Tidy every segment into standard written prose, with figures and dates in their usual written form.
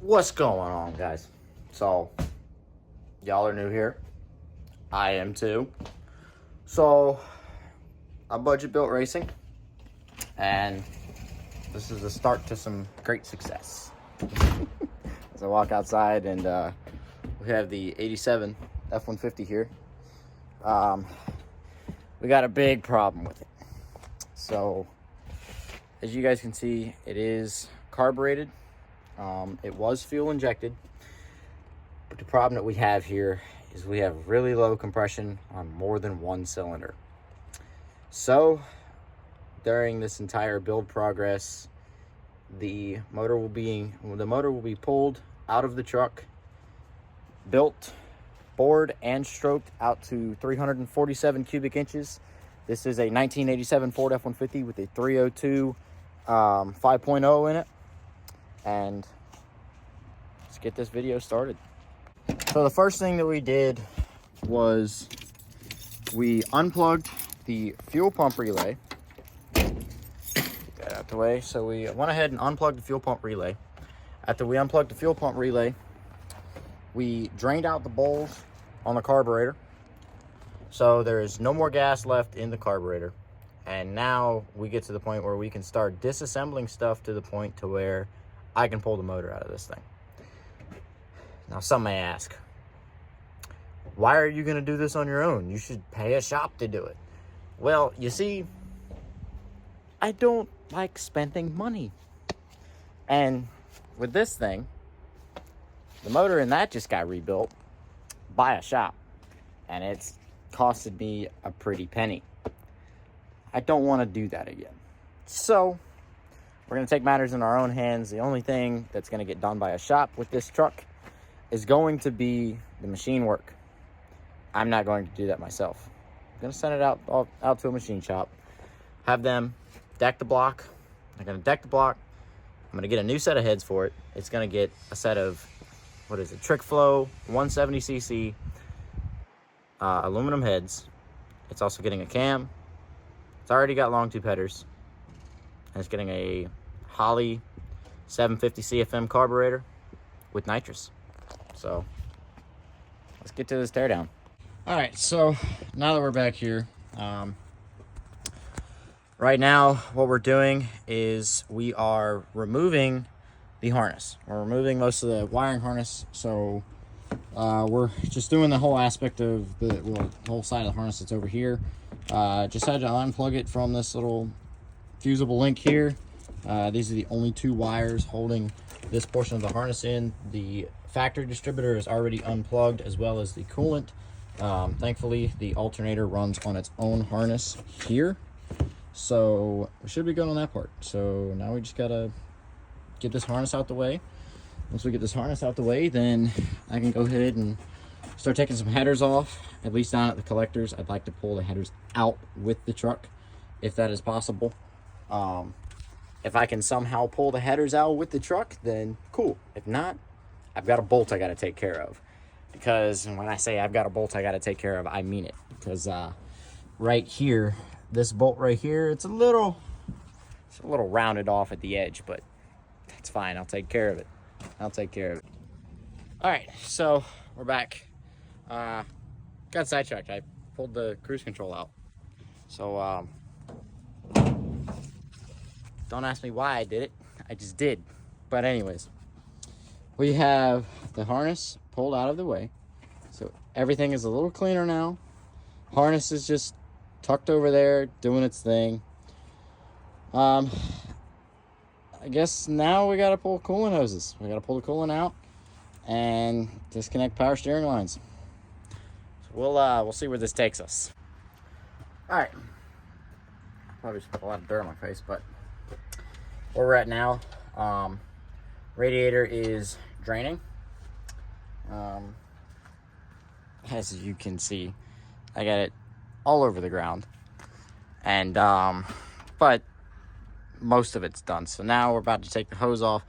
What's going on, guys? So, y'all are new here. I am too. So, I budget built racing, and this is the start to some great success. As I walk outside, and we have the 87 F150 here. We got a big problem with it. So, as you guys can see, it is carbureted. It was fuel injected, but the problem that we have here is we have really low compression on more than one cylinder. So during this entire build progress, the motor will be pulled out of the truck, built, bored, and stroked out to 347 cubic inches. This is a 1987 Ford F-150 with a 302 5.0 in it. And let's get this video started. So the first thing that we did was we unplugged the fuel pump relay. Get that out the way. So we went ahead and unplugged the fuel pump relay. After we unplugged the fuel pump relay, we drained out the bowls on the carburetor. So there is no more gas left in the carburetor. And now we get to the point where we can start disassembling stuff to the point to where I can pull the motor out of this thing. Now, some may ask, why are you going to do this on your own? You should pay a shop to do it. Well, you see, I don't like spending money. And with this thing, the motor in that just got rebuilt by a shop. And it's costed me a pretty penny. I don't want to do that again. So we're going to take matters in our own hands. The only thing that's going to get done by a shop with this truck is going to be the machine work. I'm not going to do that myself. I'm going to send it out to a machine shop, have them deck the block. They're going to deck the block. I'm going to get a new set of heads for it. It's going to get a set of, Trick Flow 170cc aluminum heads. It's also getting a cam. It's already got long tube headers. And it's getting a Holley 750 CFM carburetor with nitrous. So let's get to this teardown. All right, so now that we're back here, right now what we're doing is we are removing the harness. We're removing most of the wiring harness. So we're just doing the whole aspect of the whole side of the harness that's over here. Just had to unplug it from this little fusible link here. These are the only two wires holding this portion of the harness in. The factory distributor is already unplugged, as well as the coolant. Thankfully, the alternator runs on its own harness here, so we should be good on that part. So now we just gotta get this harness out the way. Once we get this harness out the way, then I can go ahead and start taking some headers off, at least down at the collectors. I'd like to pull the headers out with the truck, if that is possible. If I can somehow pull the headers out with the truck, then cool. If not, I've got a bolt I got to take care of. Because when I say I've got a bolt I got to take care of, I mean it. Because right here, this bolt right here, it's a little rounded off at the edge, but that's fine. I'll take care of it. All right, so we're back. Got sidetracked. I pulled the cruise control out. So don't ask me why I did it. I just did. But anyways, we have the harness pulled out of the way. So everything is a little cleaner now. Harness is just tucked over there, doing its thing. I guess now we gotta pull coolant hoses. We gotta pull the coolant out and disconnect power steering lines. So we'll see where this takes us. All right. Probably just put a lot of dirt on my face, but where we're at now, radiator is draining. As you can see, I got it all over the ground, and but most of it's done. So now we're about to take the hose off.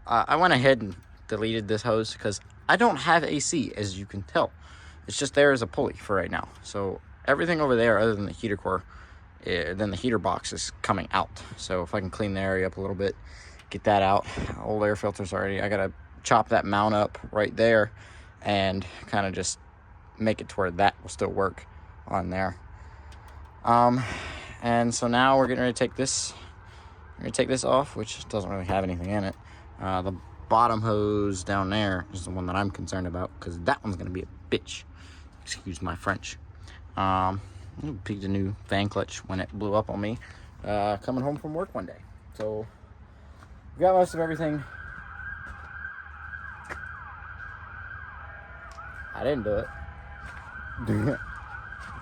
I went ahead and deleted this hose because I don't have AC, as you can tell. It's just there as a pulley for right now. So everything over there, other than the heater core, then the heater box is coming out. So if I can clean the area up a little bit, get that out. Old air filters already. I gotta chop that mount up right there and kind of just make it to where that will still work on there. And so now we're getting ready to take this. We're gonna take this off, which doesn't really have anything in it. The bottom hose down there is the one that I'm concerned about, because that one's gonna be a bitch. Excuse my French. Peaked a new fan clutch when it blew up on me coming home from work one day. So we got most of everything. I didn't do it.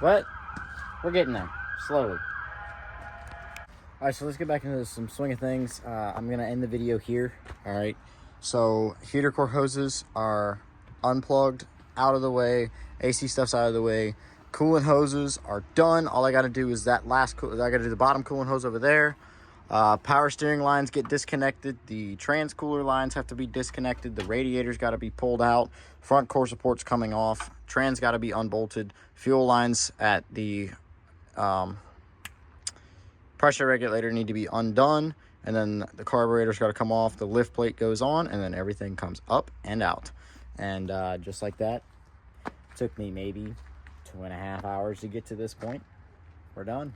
But we're getting there slowly. All right, so let's get back into some swing of things. I'm gonna end the video here. All right, so heater core hoses are unplugged, out of the way. AC stuff's out of the way. Coolant hoses are done. All I got to do is that last. I got to do the bottom coolant hose over there. Power steering lines get disconnected. The trans cooler lines have to be disconnected. The radiator's got to be pulled out. Front core support's coming off. Trans got to be unbolted. Fuel lines at the pressure regulator need to be undone, and then the carburetor's got to come off. The lift plate goes on, and then everything comes up and out. And just like that, took me maybe 2.5 hours to get to this point. We're done.